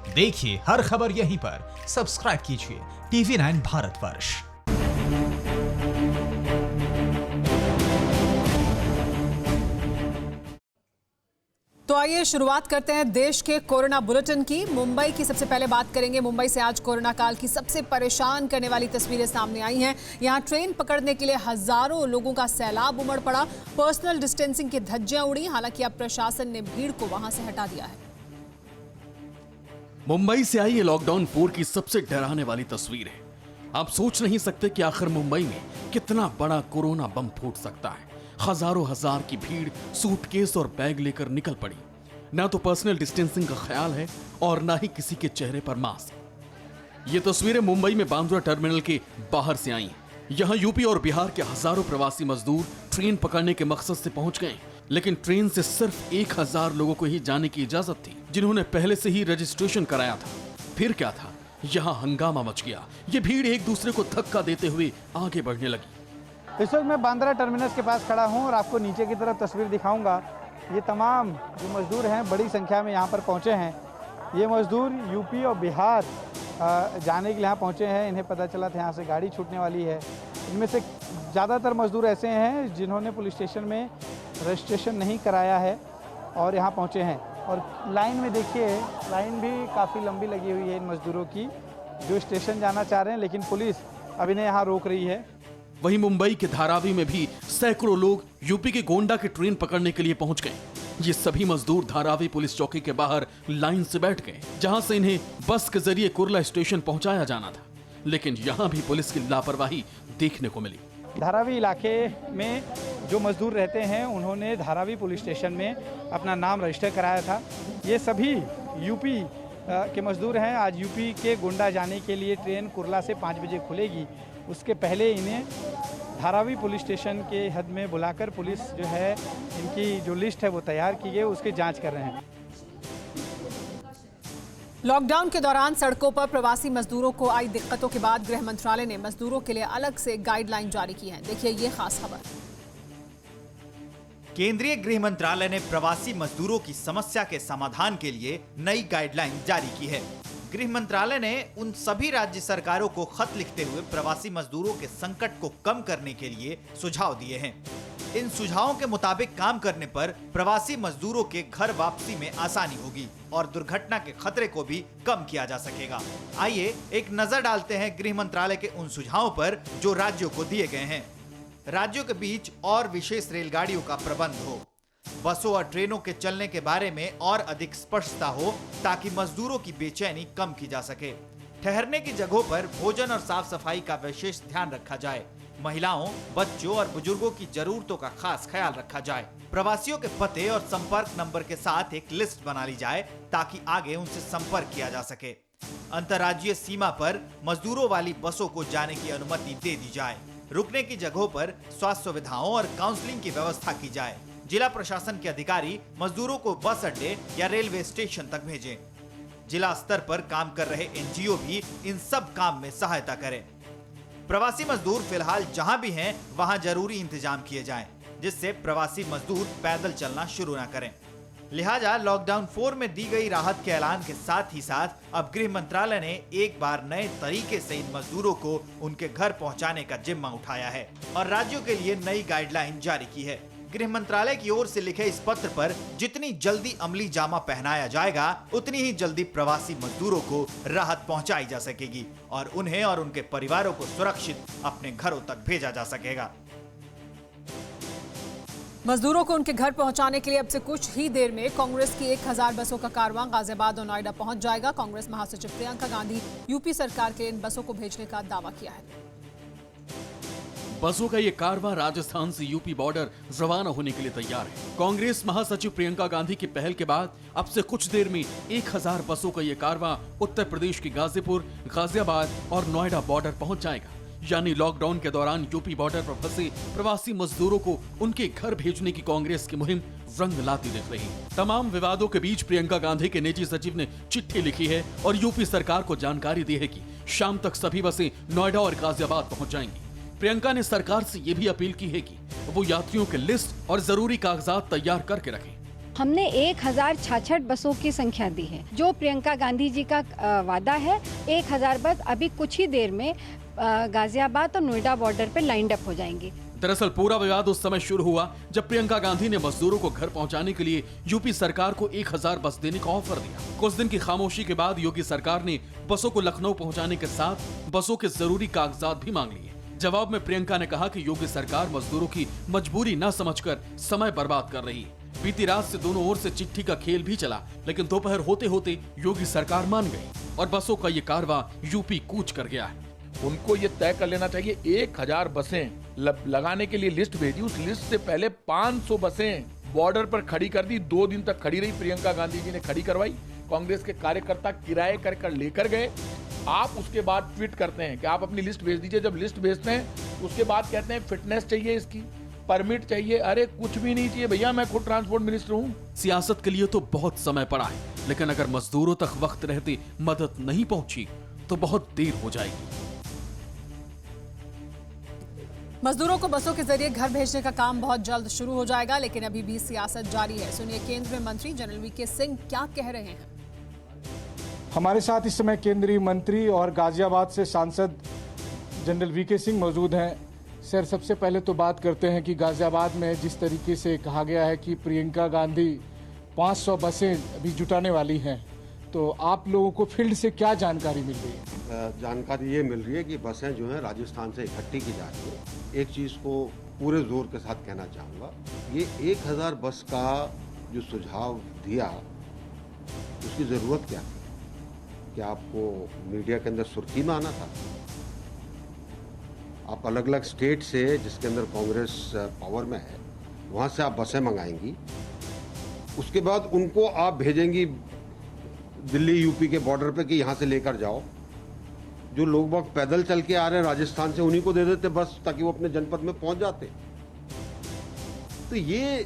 देखिए हर खबर यहीं पर, सब्सक्राइब कीजिए TV9 भारतवर्ष। तो आइए शुरुआत करते हैं देश के कोरोना बुलेटिन की। मुंबई की सबसे पहले बात करेंगे। मुंबई से आज कोरोना काल की सबसे परेशान करने वाली तस्वीरें सामने आई हैं। यहां ट्रेन पकड़ने के लिए हजारों लोगों का सैलाब उमड़ पड़ा। पर्सनल डिस्टेंसिंग की धज्जियां उड़ी। हालांकि अब प्रशासन ने भीड़ को वहां से हटा दिया है। मुंबई से आई ये लॉकडाउन 4 की सबसे डराने वाली तस्वीर है। आप सोच नहीं सकते कि आखिर मुंबई में कितना बड़ा कोरोना बम फूट सकता है। हजारों हजार की भीड़ सूटकेस और बैग लेकर निकल पड़ी। ना तो पर्सनल डिस्टेंसिंग का ख्याल है और ना ही किसी के चेहरे पर मास्क। ये तस्वीरें मुंबई में बांद्रा टर्मिनल के बाहर से आई। यहाँ यूपी और बिहार के हजारों प्रवासी मजदूर ट्रेन पकड़ने के मकसद से पहुंच गए, लेकिन ट्रेन से सिर्फ 1000 लोगों को ही जाने की इजाजत थी, जिन्होंने पहले से ही रजिस्ट्रेशन कराया था। फिर क्या था, यहाँ हंगामा मच गया। ये भीड़ एक दूसरे को धक्का देते हुए आगे बढ़ने लगी। इस वक्त मैं बांद्रा टर्मिनस के पास खड़ा हूँ और आपको नीचे की तरफ तस्वीर दिखाऊंगा। ये तमाम जो मजदूर हैं बड़ी संख्या में यहाँ पर पहुँचे हैं। ये मजदूर यूपी और बिहार जाने के लिए यहाँ पहुँचे हैं। इन्हें पता चला था यहाँ से गाड़ी छूटने वाली है। इनमें से ज़्यादातर मजदूर ऐसे हैं जिन्होंने पुलिस स्टेशन में रजिस्ट्रेशन नहीं कराया है और यहाँ पहुँचे हैं। और लाइन में देखिए, लाइन भी काफ़ी लंबी लगी हुई है इन मजदूरों की, जो स्टेशन जाना चाह रहे हैं, लेकिन पुलिस अब इन्हें यहाँ रोक रही है। वहीं मुंबई के धारावी में भी सैकड़ों लोग यूपी के गोंडा की ट्रेन पकड़ने के लिए पहुंच गए। ये सभी मजदूर धारावी पुलिस चौकी के बाहर लाइन से बैठ गए, जहां से इन्हें बस के जरिए कुर्ला स्टेशन पहुंचाया जाना था। लेकिन यहां भी पुलिस की लापरवाही देखने को मिली। धारावी इलाके में जो मजदूर रहते हैं उन्होंने धारावी पुलिस स्टेशन में अपना नाम रजिस्टर कराया था। ये सभी यूपी के मजदूर हैं। आज यूपी के गोंडा जाने के लिए ट्रेन कुर्ला से 5 बजे खुलेगी। उसके पहले इन्हें धारावी पुलिस स्टेशन के हद में बुलाकर पुलिस जो है इनकी जो लिस्ट है वो तैयार की गई, उसकी जांच कर रहे हैं। लॉकडाउन के दौरान सड़कों पर प्रवासी मजदूरों को आई दिक्कतों के बाद गृह मंत्रालय ने मजदूरों के लिए अलग से गाइडलाइन जारी की है। देखिए ये खास खबर। केंद्रीय गृह मंत्रालय ने प्रवासी मजदूरों की समस्या के समाधान के लिए नई गाइडलाइन जारी की है। गृह मंत्रालय ने उन सभी राज्य सरकारों को खत लिखते हुए प्रवासी मजदूरों के संकट को कम करने के लिए सुझाव दिए हैं। इन सुझावों के मुताबिक काम करने पर प्रवासी मजदूरों के घर वापसी में आसानी होगी और दुर्घटना के खतरे को भी कम किया जा सकेगा। आइए एक नजर डालते हैं गृह मंत्रालय के उन सुझावों पर जो राज्यों को दिए गए हैं। राज्यों के बीच और विशेष रेलगाड़ियों का प्रबंध हो। बसों और ट्रेनों के चलने के बारे में और अधिक स्पष्टता हो ताकि मजदूरों की बेचैनी कम की जा सके। ठहरने की जगहों पर भोजन और साफ सफाई का विशेष ध्यान रखा जाए। महिलाओं, बच्चों और बुजुर्गों की जरूरतों का खास ख्याल रखा जाए। प्रवासियों के पते और संपर्क नंबर के साथ एक लिस्ट बना ली जाए ताकि आगे उनसे संपर्क किया जा सके। अंतर्राज्यीय सीमा पर मजदूरों वाली बसों को जाने की अनुमति दे दी जाए। रुकने की जगहों पर स्वास्थ्य सुविधाओं और काउंसलिंग की व्यवस्था की जाए। जिला प्रशासन के अधिकारी मजदूरों को बस अड्डे या रेलवे स्टेशन तक भेजें। जिला स्तर पर काम कर रहे एनजीओ भी इन सब काम में सहायता करें। प्रवासी मजदूर फिलहाल जहां भी हैं वहां जरूरी इंतजाम किए जाएं, जिससे प्रवासी मजदूर पैदल चलना शुरू न करें। लिहाजा लॉकडाउन 4 में दी गई राहत के ऐलान के साथ ही साथ अब गृह मंत्रालय ने एक बार नए तरीके से इन मजदूरों को उनके घर पहुंचाने का जिम्मा उठाया है और राज्यों के लिए नई गाइडलाइन जारी की है। गृह मंत्रालय की ओर से लिखे इस पत्र पर जितनी जल्दी अमली जामा पहनाया जाएगा, उतनी ही जल्दी प्रवासी मजदूरों को राहत पहुंचाई जा सकेगी और उन्हें और उनके परिवारों को सुरक्षित अपने घरों तक भेजा जा सकेगा। मजदूरों को उनके घर पहुंचाने के लिए अब से कुछ ही देर में कांग्रेस की 1000 बसों का कारवां गाजियाबाद और नोएडा पहुंच जाएगा। कांग्रेस महासचिव प्रियंका गांधी यूपी सरकार के इन बसों को भेजने का दावा किया है। बसों का ये कारवां राजस्थान से यूपी बॉर्डर रवाना होने के लिए तैयार है। कांग्रेस महासचिव प्रियंका गांधी की पहल के बाद अब से कुछ देर में 1000 बसों का ये कारवां उत्तर प्रदेश के गाजीपुर, गाजियाबाद और नोएडा बॉर्डर पहुंच जाएगा। यानी लॉकडाउन के दौरान यूपी बॉर्डर पर फंसे प्रवासी मजदूरों को उनके घर भेजने की कांग्रेस की मुहिम रंग लाती दिख रही है। तमाम विवादों के बीच प्रियंका गांधी के निजी सचिव ने चिट्ठी लिखी है और यूपी सरकार को जानकारी दी है कि शाम तक सभी बसें नोएडा और गाजियाबाद पहुंच जाएंगी। प्रियंका ने सरकार से यह भी अपील की है कि वो यात्रियों के लिस्ट और जरूरी कागजात तैयार करके रखें। हमने 1066 बसों की संख्या दी है। जो प्रियंका गांधी जी का वादा है, 1000 बस अभी कुछ ही देर में गाजियाबाद और नोएडा बॉर्डर पे लाइंड अप हो जाएंगी। दरअसल पूरा विवाद उस समय शुरू हुआ जब प्रियंका गांधी ने मजदूरों को घर पहुंचाने के लिए यूपी सरकार को 1000 बस देने का ऑफर दिया। कुछ दिन की खामोशी के बाद योगी सरकार ने बसों को लखनऊ पहुंचाने के साथ बसों के जरूरी कागजात भी मांग लिए। जवाब में प्रियंका ने कहा कि योगी सरकार मजदूरों की मजबूरी न समझकर समय बर्बाद कर रही है। बीती रात से दोनों ओर से चिट्ठी का खेल भी चला, लेकिन दोपहर होते होते योगी सरकार मान गई और बसों का ये कारवां यूपी कूच कर गया है। उनको ये तय कर लेना चाहिए 1000 बसें लगाने के लिए लिस्ट भेजी, उस लिस्ट से पहले 500 बसें बॉर्डर पर खड़ी कर दी। 2 दिन तक खड़ी रही, प्रियंका गांधी जी ने खड़ी करवाई, कांग्रेस के कार्यकर्ता किराए कर लेकर गए। आप उसके बाद ट्वीट करते हैं कि आप अपनी लिस्ट भेज दीजिए। जब लिस्ट भेजते हैं उसके बाद कहते हैं फिटनेस चाहिए, इसकी परमिट चाहिए। अरे कुछ भी नहीं चाहिए भैया, मैं खुद ट्रांसपोर्ट मिनिस्टर हूँ। सियासत के लिए तो बहुत समय पड़ा है, लेकिन अगर मजदूरों तक वक्त रहते मदद नहीं पहुंची तो बहुत देर हो जाएगी। मजदूरों को बसों के जरिए घर भेजने का काम बहुत जल्द शुरू हो जाएगा, लेकिन अभी भी सियासत जारी है। सुनिए केंद्रीय मंत्री जनरल वीके सिंह क्या कह रहे हैं। हमारे साथ इस समय केंद्रीय मंत्री और गाजियाबाद से सांसद जनरल वीके सिंह मौजूद हैं। सर, सबसे पहले तो बात करते हैं कि गाजियाबाद में जिस तरीके से कहा गया है कि प्रियंका गांधी 500 बसें अभी जुटाने वाली हैं, तो आप लोगों को फील्ड से क्या जानकारी मिल रही है? जानकारी ये मिल रही है कि बसें जो हैं राजस्थान से इकट्ठी की जा रही है। एक चीज़ को पूरे जोर के साथ कहना चाहूँगा, ये 1000 बस का जो सुझाव दिया, उसकी ज़रूरत क्या थी? क्या आपको मीडिया के अंदर सुर्खी में आना था? आप अलग अलग स्टेट से, जिसके अंदर कांग्रेस पावर में है, वहाँ से आप बसें मंगाएंगी, उसके बाद उनको आप भेजेंगी दिल्ली यूपी के बॉर्डर पे कि यहाँ से लेकर जाओ। जो लोग बाग पैदल चल के आ रहे हैं राजस्थान से, उन्हीं को दे देते बस, ताकि वो अपने जनपद में पहुंच जाते। तो ये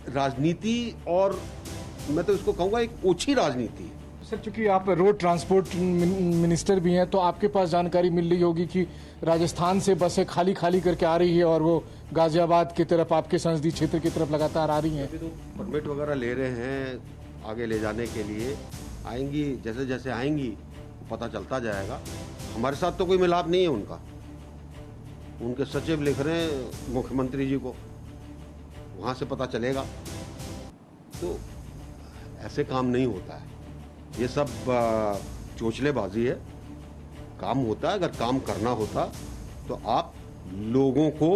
राजनीति, और मैं तो इसको कहूँगा एक ओछी राजनीति है। सर, चूंकि आप रोड ट्रांसपोर्ट मिनिस्टर भी हैं, तो आपके पास जानकारी मिल रही होगी कि राजस्थान से बसें खाली करके आ रही है और वो गाजियाबाद की तरफ, आपके संसदीय क्षेत्र की तरफ लगातार आ रही हैं। परमिट वगैरह ले रहे हैं आगे ले जाने के लिए, आएंगी जैसे जैसे आएंगी पता चलता जाएगा। हमारे साथ तो कोई मिलाप नहीं है उनका। उनके सचिव लिख रहे हैं मुख्यमंत्री जी को, वहाँ से पता चलेगा। तो ऐसे काम नहीं होता है, ये सब चोचलेबाजी है। काम होता है, अगर काम करना होता तो आप लोगों को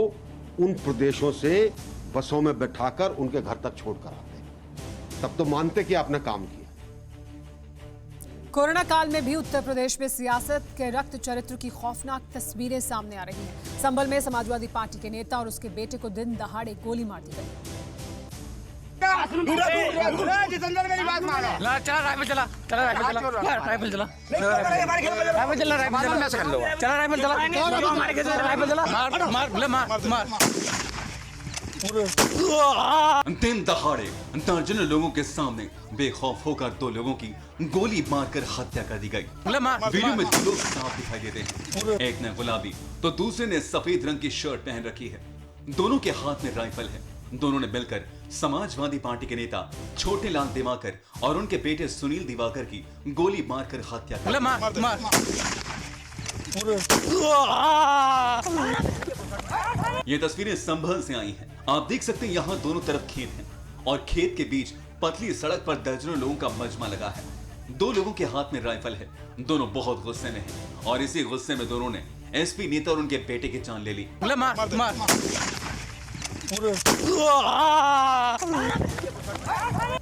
उन प्रदेशों से बसों में बैठाकर उनके घर तक छोड़ कर आते, तब तो मानते कि आपने काम किया। कोरोना काल में भी उत्तर प्रदेश में सियासत के रक्त चरित्र की खौफनाक तस्वीरें सामने आ रही हैं। संभल में समाजवादी पार्टी के नेता और उसके बेटे को दिन दहाड़े गोली मार दी गई। दिन दहाड़े दर्जनों लोगों के सामने बेखौफ होकर 2 लोगों की गोली मारकर हत्या कर दी गई। वीडियो में 2 लोग साफ दिखाई देते हैं, एक ने गुलाबी तो दूसरे ने सफेद रंग की शर्ट पहन रखी है। दोनों के हाथ में राइफल है। दोनों ने मिलकर समाजवादी पार्टी के नेता छोटे लाल दिवाकर और उनके बेटे सुनील दिवाकर की गोली मारकर हत्या कर दी। ये तस्वीरें संभल से आई हैं। आप देख सकते हैं यहाँ दोनों तरफ खेत हैं और खेत के बीच पतली सड़क पर दर्जनों लोगों का मजमा लगा है। 2 लोगों के हाथ में राइफल है। दोनों बहुत गुस्से में हैं और इसी गुस्से में दोनों ने एसपी नेता और उनके बेटे की जान ले ली।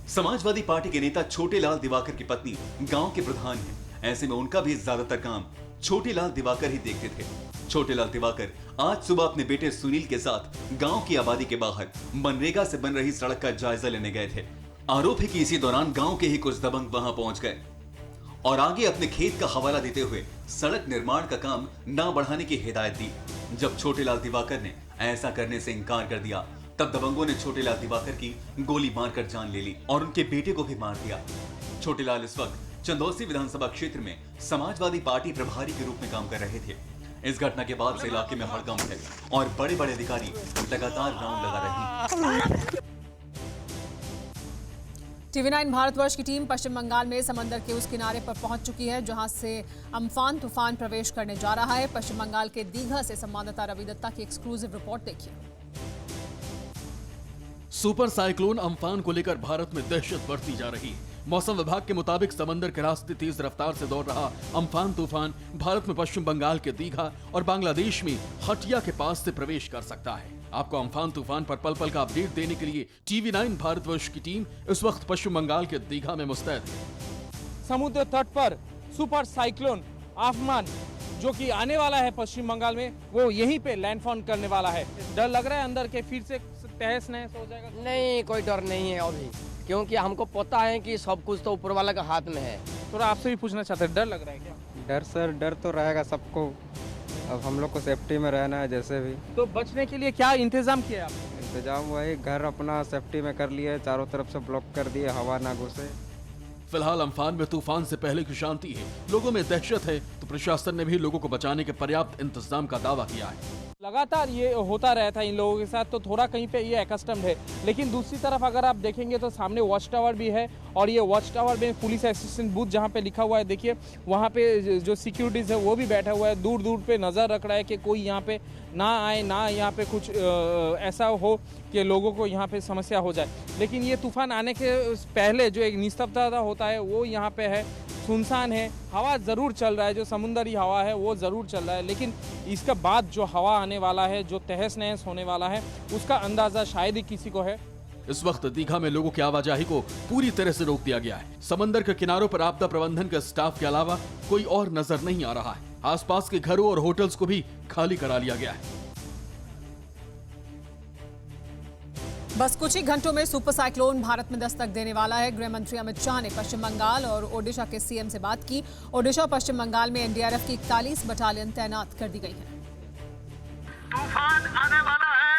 समाजवादी पार्टी के नेता छोटे लाल दिवाकर की पत्नी गांव के प्रधान हैं। ऐसे में उनका भी ज्यादातर काम छोटे लाल दिवाकर ही देखते थे। छोटे लाल दिवाकर आज सुबह अपने बेटे सुनील के साथ गांव की आबादी के बाहर मनरेगा से बन रही सड़क का जायजा लेने गए थे। आरोप है कि इसी दौरान गांव के ही कुछ दबंग वहां पहुंच गए और आगे अपने खेत का हवाला देते हुए सड़क निर्माण का काम न बढ़ाने की हिदायत दी। जब छोटे लाल दिवाकर ने ऐसा करने से इनकार कर दिया, तब दबंगों ने छोटे लाल दिवाकर की गोली मारकर जान ले ली और उनके बेटे को भी मार दिया। छोटे लाल इस वक्त चंदौसी विधानसभा क्षेत्र में समाजवादी पार्टी प्रभारी के रूप में काम कर रहे थे। इस घटना के बाद से इलाके में हड़कंप है और बड़े बड़े अधिकारी लगातार राउंड लगा रहे हैं। TV9 भारतवर्ष की टीम पश्चिम बंगाल में समंदर के उस किनारे पर पहुंच चुकी है जहां से अम्फान तूफान प्रवेश करने जा रहा है। पश्चिम बंगाल के दीघा से संवाददाता रवि दत्ता की एक्सक्लूसिव रिपोर्ट देखिए। सुपर साइक्लोन अम्फान को लेकर भारत में दहशत बढ़ती जा रही है। मौसम विभाग के मुताबिक समंदर के रास्ते तेज रफ्तार से दौड़ रहा अम्फान तूफान भारत में पश्चिम बंगाल के दीघा और बांग्लादेश में हटिया के पास से प्रवेश कर सकता है। आपको अम्फान तूफान पर पल पल का अपडेट देने के लिए TV9 भारतवर्ष की टीम इस वक्त पश्चिम बंगाल के दीघा में मुस्तैद है। समुद्र तट पर सुपर साइक्लोन अम्फान जो कि आने वाला है पश्चिम बंगाल में, वो यहीं पे लैंडफॉल करने वाला है। डर लग रहा है अंदर के फिर से तहस नहस हो जाएगा? नहीं, कोई डर नहीं है अभी, क्योंकि हमको पता है कि सब कुछ तो ऊपर वाला के हाथ में है। थोड़ा आपसे भी पूछना चाहते हैं, डर लग रहा है क्या? डर सर, डर तो रहेगा सबको। अब हम लोग को सेफ्टी में रहना है जैसे भी। तो बचने के लिए क्या इंतजाम किया आपने? इंतजाम वही घर अपना सेफ्टी में कर लिए, चारों तरफ से ब्लॉक कर दिए, हवा ना घुसे। फिलहाल अम्फान में तूफान से पहले की शांति है, लोगों में दहशत है, तो प्रशासन ने भी लोगों को बचाने के पर्याप्त इंतजाम का दावा किया है। लगातार ये होता रहता है इन लोगों के साथ, तो थोड़ा कहीं पे ये एकस्टम्ड है। लेकिन दूसरी तरफ अगर आप देखेंगे तो सामने वॉच टावर भी है, और ये वॉच टावर में पुलिस असिस्टेंट बूथ जहाँ पे लिखा हुआ है, देखिए वहाँ पे जो सिक्योरिटीज है वो भी बैठा हुआ है, दूर दूर पे नज़र रख रहा है कि कोई यहाँ पे ना आए, ना यहाँ पे कुछ ऐसा हो कि लोगों को यहाँ पे समस्या हो जाए। लेकिन ये तूफान आने के पहले जो एक निस्तब्धता होता है वो यहाँ पे है, सुनसान है। हवा ज़रूर चल रहा है, जो समुद्री हवा है वो ज़रूर चल रहा है, लेकिन इसके बाद जो हवा आने वाला है, जो तहस नहस होने वाला है, उसका अंदाज़ा शायद ही किसी को है। इस वक्त दीघा में लोगों की आवाजाही को पूरी तरह से रोक दिया गया है। समंदर के किनारों पर आपदा प्रबंधन के स्टाफ के अलावा कोई और नजर नहीं आ रहा है। आसपास के घरों और होटल्स को भी खाली करा लिया गया है। बस कुछ ही घंटों में सुपर साइक्लोन भारत में दस्तक देने वाला है। गृह मंत्री अमित शाह ने पश्चिम बंगाल और ओडिशा के सीएम से बात की। ओडिशा और पश्चिम बंगाल में एनडीआरएफ की 41 बटालियन तैनात कर दी गई है। तूफान आने वाला है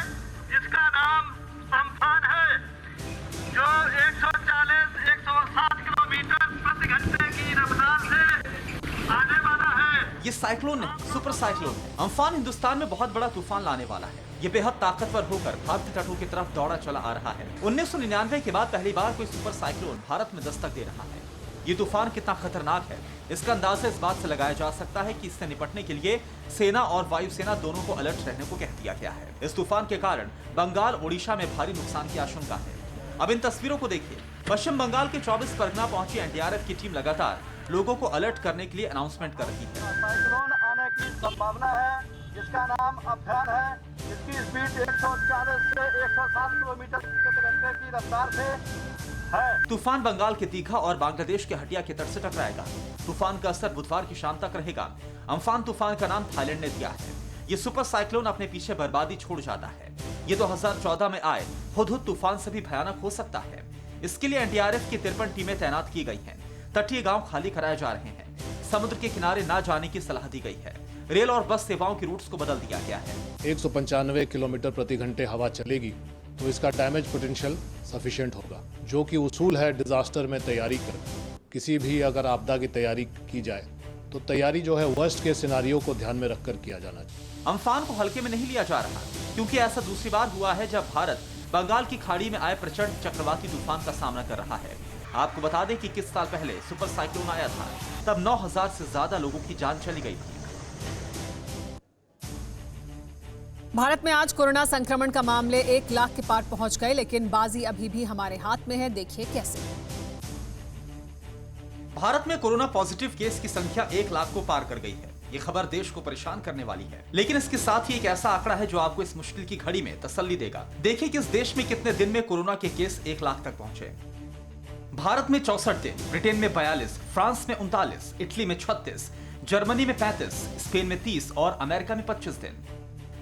जिसका नाम अम्फान है, जो 140-160 किलोमीटर प्रति घंटे की रफ्तार से आने वाला है। ये साइक्लोन नहीं, सुपर साइक्लोन है। अम्फान हिंदुस्तान में बहुत बड़ा तूफान लाने वाला है। ये बेहद ताकतवर होकर भारतीय तटों की तरफ दौड़ा चला आ रहा है। 1999 के बाद पहली बार कोई सुपर साइक्लोन भारत में दस्तक दे रहा है। ये तूफान कितना खतरनाक है, इसका अंदाजा इस बात से लगाया जा सकता है कि इससे निपटने के लिए सेना और वायुसेना दोनों को अलर्ट रहने को कह दिया गया है। इस तूफान के कारण बंगाल, ओडिशा में भारी नुकसान की आशंका है। अब इन तस्वीरों को देखिए। पश्चिम बंगाल के 24 परगना पहुंची एनडीआरएफ की टीम लगातार लोगों को अलर्ट करने के लिए अनाउंसमेंट कर रही है। साइक्लोन आने की संभावना है जिसका नाम अम्फान है। इसकी स्पीड 140 से 160 किलोमीटर प्रति घंटे की रफ्तार से है। तूफान बंगाल के दीघा और बांग्लादेश के हटिया के तट से टकराएगा। तूफान का असर बुधवार की शाम तक रहेगा। अम्फान तूफान का नाम थाईलैंड ने दिया है। ये सुपर साइक्लोन अपने पीछे बर्बादी छोड़ जाता है। ये 2014 में आए हुदहुद तूफान से भी भयानक हो सकता है। इसके लिए एनडीआरएफ की 53 टीमें तैनात की गई हैं। तटीय गांव खाली कराए जा रहे हैं। समुद्र के किनारे न जाने की सलाह दी गई है। रेल और बस सेवाओं की रूट्स को बदल दिया गया है। 195 किलोमीटर प्रति घंटे हवा चलेगी तो इसका डैमेज पोटेंशियल सफिशिएंट होगा, जो कि उसूल है डिजास्टर में तैयारी कर। किसी भी अगर आपदा की तैयारी की जाए तो तैयारी जो है वर्स्ट के सिनारियो को ध्यान में रखकर किया जाना चाहिए। अम्फान को हल्के में नहीं लिया जा रहा, क्योंकि ऐसा दूसरी बार हुआ है जब भारत बंगाल की खाड़ी में आए प्रचंड चक्रवाती तूफान का सामना कर रहा है। आपको बता दें कि 21 साल पहले सुपर साइक्लोन आया था, तब 9000 से ज्यादा लोगों की जान चली गई थी। भारत में आज कोरोना संक्रमण का मामले 1 लाख के पार पहुंच गए, लेकिन बाजी अभी भी हमारे हाथ में है। देखिए कैसे। भारत में कोरोना पॉजिटिव केस की संख्या 1 लाख को पार कर गई है। ये खबर देश को परेशान करने वाली है, लेकिन इसके साथ ही एक ऐसा आंकड़ा है जो आपको इस मुश्किल की घड़ी में तसल्ली देगा। देखिए कि इस देश में कितने दिन में कोरोना के केस 1 लाख तक पहुंचे। भारत में 64 दिन, ब्रिटेन में 42, फ्रांस में 39, इटली में 36, जर्मनी में 35, स्पेन में 30 और अमेरिका में 25 दिन।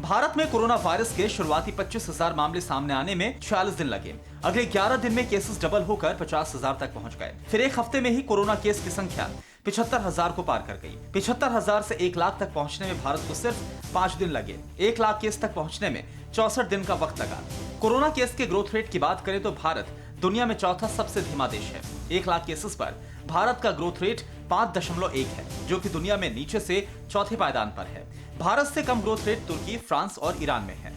भारत में कोरोना वायरस के शुरुआती 25,000 मामले सामने आने में 46 दिन लगे। अगले 11 दिन में केसेस डबल होकर 50,000 तक पहुंच गए। फिर एक हफ्ते में ही कोरोना केस की संख्या 75,000 को पार कर गई। 75,000 से 1 लाख तक पहुंचने में भारत को सिर्फ 5 दिन लगे। 1 लाख केस तक पहुंचने में 64 दिन का वक्त लगा। कोरोना केस के ग्रोथ रेट की बात करें तो भारत दुनिया में चौथा सबसे धीमा देश है। 1 लाख केसेस पर भारत का ग्रोथ रेट 5.1 है, जो कि दुनिया में नीचे से चौथे पायदान पर है। भारत से कम ग्रोथ रेट तुर्की, फ्रांस और ईरान में है।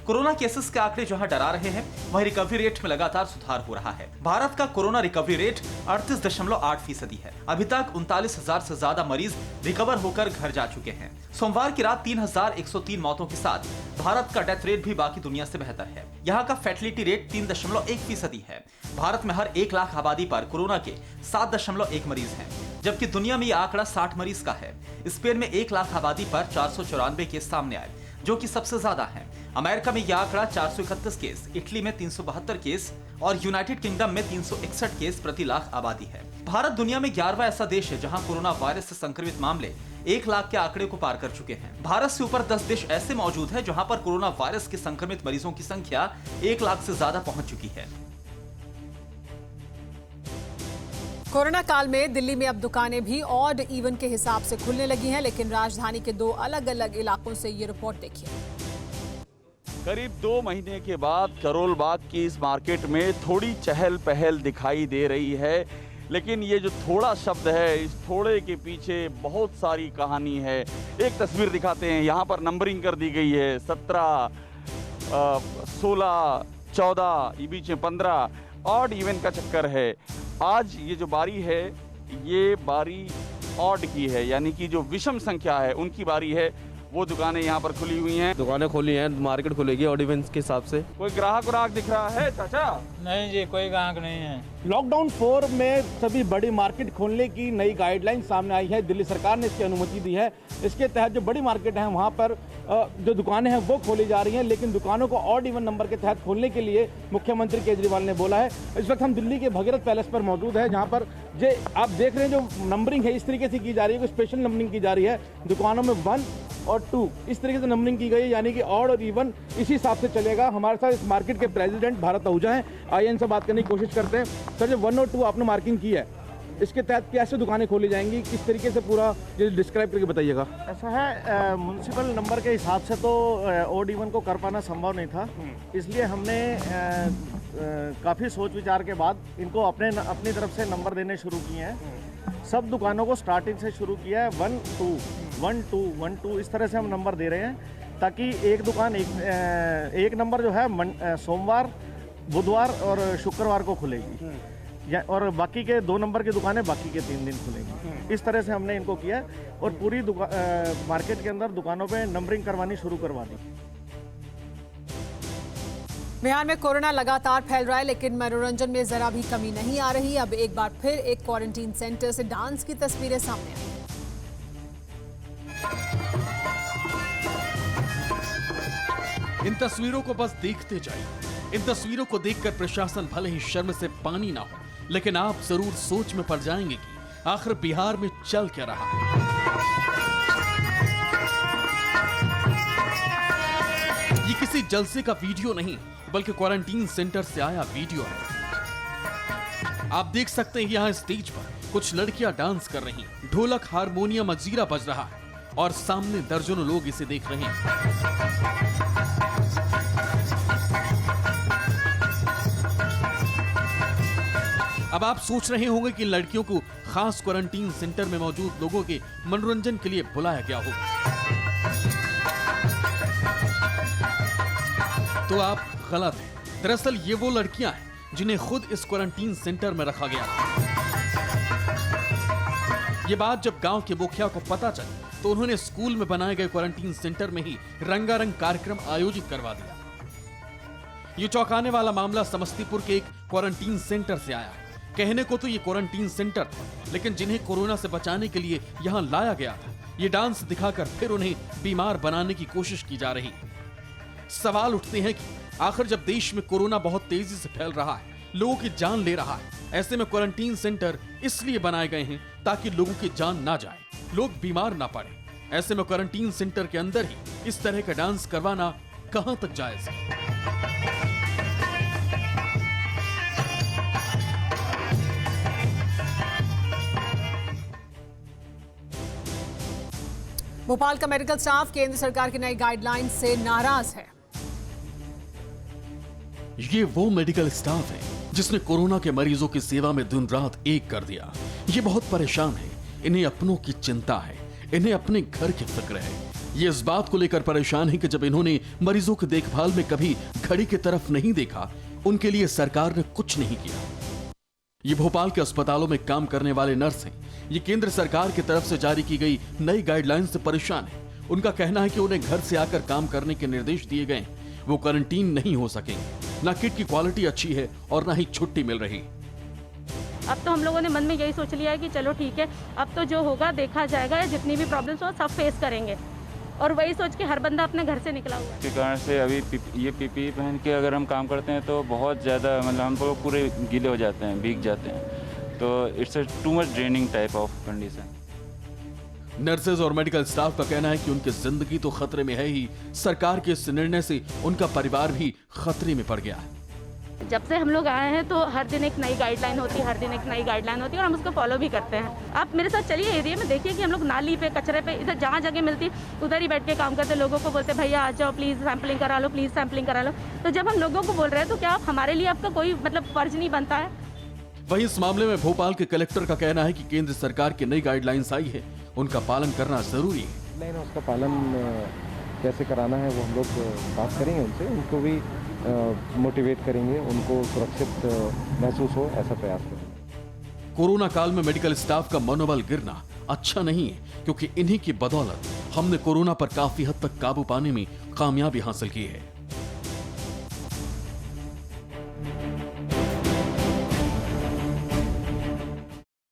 कोरोना केसेस के आंकड़े जहां डरा रहे हैं, वहीं रिकवरी रेट में लगातार सुधार हो रहा है। भारत का कोरोना रिकवरी रेट 38.8% है। अभी तक 39,000 से ज्यादा मरीज रिकवर होकर घर जा चुके हैं। सोमवार की रात 3,103 मौतों के साथ भारत का डेथ रेट भी बाकी दुनिया से बेहतर है। यहाँ का फैटिलिटी रेट 3.1% है। भारत में हर 1 लाख आबादी पर कोरोना के 7.1 मरीज हैं, जबकि दुनिया में यह आंकड़ा 60 मरीज का है। स्पेन में 1 लाख आबादी पर 494 केस सामने आए, जो कि सबसे ज्यादा है। अमेरिका में यह आंकड़ा 431 केस, इटली में 372 केस और यूनाइटेड किंगडम में 361 केस प्रति लाख आबादी है। भारत दुनिया में 11वां ऐसा देश है जहां कोरोना वायरस से संक्रमित मामले 1 लाख के आंकड़े को पार कर चुके हैं। भारत से ऊपर 10 देश ऐसे मौजूद हैं जहां पर कोरोना वायरस के संक्रमित मरीजों की संख्या 1 लाख से ज्यादा पहुंच चुकी है। कोरोना काल में दिल्ली में अब दुकानें भी ऑड इवन के हिसाब से खुलने लगी हैं, लेकिन राजधानी के 2 अलग-अलग इलाकों से ये रिपोर्ट देखिए। करीब 2 महीने के बाद करोल बाग की इस मार्केट में थोड़ी चहल पहल दिखाई दे रही है, लेकिन ये जो थोड़ा शब्द है, इस थोड़े के पीछे बहुत सारी कहानी है। एक तस्वीर दिखाते हैं, यहाँ पर नंबरिंग कर दी गई है 17, 16, 14, ये बीच में 15 ऑड इवन का चक्कर है। आज ये जो बारी है, ये बारी ऑड की है, यानी कि जो विषम संख्या है उनकी बारी है। वो दुकानें यहाँ पर खुली हुई हैं। दुकानें खुली हैं, मार्केट खुलेगी ऑड इवेंट्स के हिसाब से। कोई ग्राहक दिख रहा है चाचा? नहीं जी, कोई ग्राहक नहीं है। लॉकडाउन 4 में सभी बड़ी मार्केट खोलने की नई गाइडलाइन सामने आई है। दिल्ली सरकार ने इसकी अनुमति दी है। इसके तहत जो बड़ी मार्केट हैं वहाँ पर जो दुकानें हैं वो खोली जा रही हैं, लेकिन दुकानों को ऑड इवन नंबर के तहत खोलने के लिए मुख्यमंत्री केजरीवाल ने बोला है। इस वक्त हम दिल्ली के भगीरथ पैलेस पर मौजूद है, जहाँ पर जो आप देख रहे हैं जो नंबरिंग है इस तरीके से की जा रही है, स्पेशल नंबरिंग की जा रही है। दुकानों में 1 और 2 इस तरीके से नंबरिंग की गई है, यानी कि ऑड और इवन इसी हिसाब से चलेगा। हमारे साथ इस मार्केट के प्रेसिडेंट भारत आहूजा हैं, आइए इनसे बात करने की कोशिश करते हैं। सर, जो 1 और 2 आपने मार्किंग की है, इसके तहत कैसे दुकानें खोली जाएंगी, किस तरीके से पूरा डिस्क्राइब करके बताइएगा। ऐसा है, म्युनिसिपल नंबर के हिसाब से तो ऑड इवन को कर पाना संभव नहीं था, इसलिए हमने काफ़ी सोच विचार के बाद इनको अपनी तरफ से नंबर देने शुरू किए हैं। सब दुकानों को स्टार्टिंग से शुरू किया है 1 2 1 2 1 2 इस तरह से हम नंबर दे रहे हैं, ताकि एक दुकान एक नंबर जो है सोमवार, बुधवार और शुक्रवार को खुलेगी, और बाकी के 2 नंबर की दुकानें बाकी के 3 दिन खुलेंगी। इस तरह से हमने इनको किया है और पूरी मार्केट के अंदर दुकानों पे नंबरिंग करवानी शुरू करवा दी। बिहार में कोरोना लगातार फैल रहा है, लेकिन मनोरंजन में जरा भी कमी नहीं आ रही। अब एक बार फिर एक क्वारंटीन सेंटर से डांस की तस्वीरें सामने आई। इन तस्वीरों को बस देखते जाइए। इन तस्वीरों को देखकर प्रशासन भले ही शर्म से पानी ना हो, लेकिन आप जरूर सोच में पड़ जाएंगे कि आखिर बिहार में चल क्या रहा है। ये किसी जलसे का वीडियो नहीं, बल्कि क्वारंटीन सेंटर से आया वीडियो है। आप देख सकते हैं यहाँ स्टेज पर कुछ लड़कियां डांस कर रही, ढोलक, हारमोनियम, मजीरा बज रहा है और सामने दर्जनों लोग इसे देख रहे हैं। अब आप सोच रहे होंगे कि लड़कियों को खास क्वारंटीन सेंटर में मौजूद लोगों के मनोरंजन के लिए बुलाया गया होगा, तो आप गलत हैं। दरअसल ये वो लड़कियां हैं जिन्हें खुद इस क्वारंटीन सेंटर में रखा गया था। ये बात जब गांव के मुखिया को पता चली तो उन्होंने स्कूल में बनाए गए क्वारंटीन सेंटर में ही रंगारंग कार्यक्रम आयोजित करवा दिया। ये चौंकाने वाला मामला समस्तीपुर के एक क्वारंटीन सेंटर से आया। कहने को तो ये क्वारंटीन सेंटर था, लेकिन जिन्हें कोरोना से बचाने के लिए यहाँ लाया गया था, ये डांस दिखाकर फिर उन्हें बीमार बनाने की कोशिश की जा रही। सवाल उठते हैं कि आखिर जब देश में कोरोना बहुत तेजी से फैल रहा है, लोगों की जान ले रहा है, ऐसे में क्वारंटीन सेंटर इसलिए बनाए गए हैं ताकि लोगों की जान ना जाए, लोग बीमार ना पड़े। ऐसे में क्वारंटीन सेंटर के अंदर ही इस तरह का डांस करवाना कहां तक जायज है? भोपाल का मेडिकल स्टाफ केंद्र सरकार की नई गाइडलाइन से नाराज है। ये वो मेडिकल स्टाफ है जिसने कोरोना के मरीजों की सेवा में दिन रात एक कर दिया। ये बहुत परेशान है, इन्हें अपनों की चिंता है, इन्हें अपने घर की फिक्र है। ये इस बात को लेकर परेशान है कि जब इन्होंने मरीजों की देखभाल में कभी घड़ी की तरफ नहीं देखा, उनके लिए सरकार ने कुछ नहीं किया। ये भोपाल के अस्पतालों में काम करने वाले नर्स हैं। ये केंद्र सरकार की तरफ से जारी की गई नई गाइडलाइन से परेशान है। उनका कहना है कि उन्हें घर से आकर काम करने के निर्देश दिए गए, वो क्वारंटीन नहीं हो सकेंगे। ना किट की क्वालिटी अच्छी है और ना ही छुट्टी मिल रही। अब तो हम लोगों ने मन में यही सोच लिया है कि चलो ठीक है, अब तो जो होगा देखा जाएगा, या जितनी भी प्रॉब्लम्स हो सब फेस करेंगे, और वही सोच के हर बंदा अपने घर से निकला हुआ है। के कारण से अभी ये पीपी पहन के अगर हम काम करते हैं तो बहुत ज़्यादा मतलब हम लोग पूरे गीले हो जाते हैं, भीग जाते हैं, तो it's a too much draining type of condition. Nurses और मेडिकल स्टाफ का कहना है कि उनकी जिंदगी तो खतरे में है ही, सरकार के इस निर्णय से उनका परिवार भी खतरे में पड़ गया है। जब से हम लोग आए हैं तो हर दिन एक नई गाइडलाइन होती है, हर दिन एक नई गाइडलाइन होती है, और हम उसको फॉलो भी करते हैं। आप मेरे साथ चलिए एरिया में, देखिए कि हम लोग नाली पे, कचरे पे, इधर जहाँ जगह मिलती उधर ही बैठ के काम करते। लोगों को बोलते भैया आ जाओ, प्लीज़ सैंपलिंग करा लो, प्लीज़ सैंपलिंग करा लो। तो जब हम लोगों को बोल रहे हैं तो क्या आप हमारे लिए आपका कोई मतलब फर्ज नहीं बनता है? वहीं इस मामले में भोपाल के कलेक्टर का कहना है कि केंद्र सरकार की नई गाइडलाइंस आई है, उनका पालन करना जरूरी है। नहीं, उसका पालन कैसे कराना है वो हम लोग बात करेंगे उनसे, उनको भी मोटिवेट करेंगे, उनको सुरक्षित महसूस हो ऐसा प्रयास करेंगे। कोरोना काल में मेडिकल स्टाफ का मनोबल गिरना अच्छा नहीं है, क्योंकि इन्हीं की बदौलत हमने कोरोना पर काफी हद तक काबू पाने में कामयाबी हासिल की है।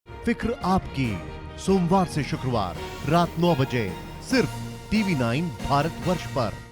फिक्र आपकी, सोमवार से शुक्रवार रात 9 बजे सिर्फ TV9 भारतवर्ष पर।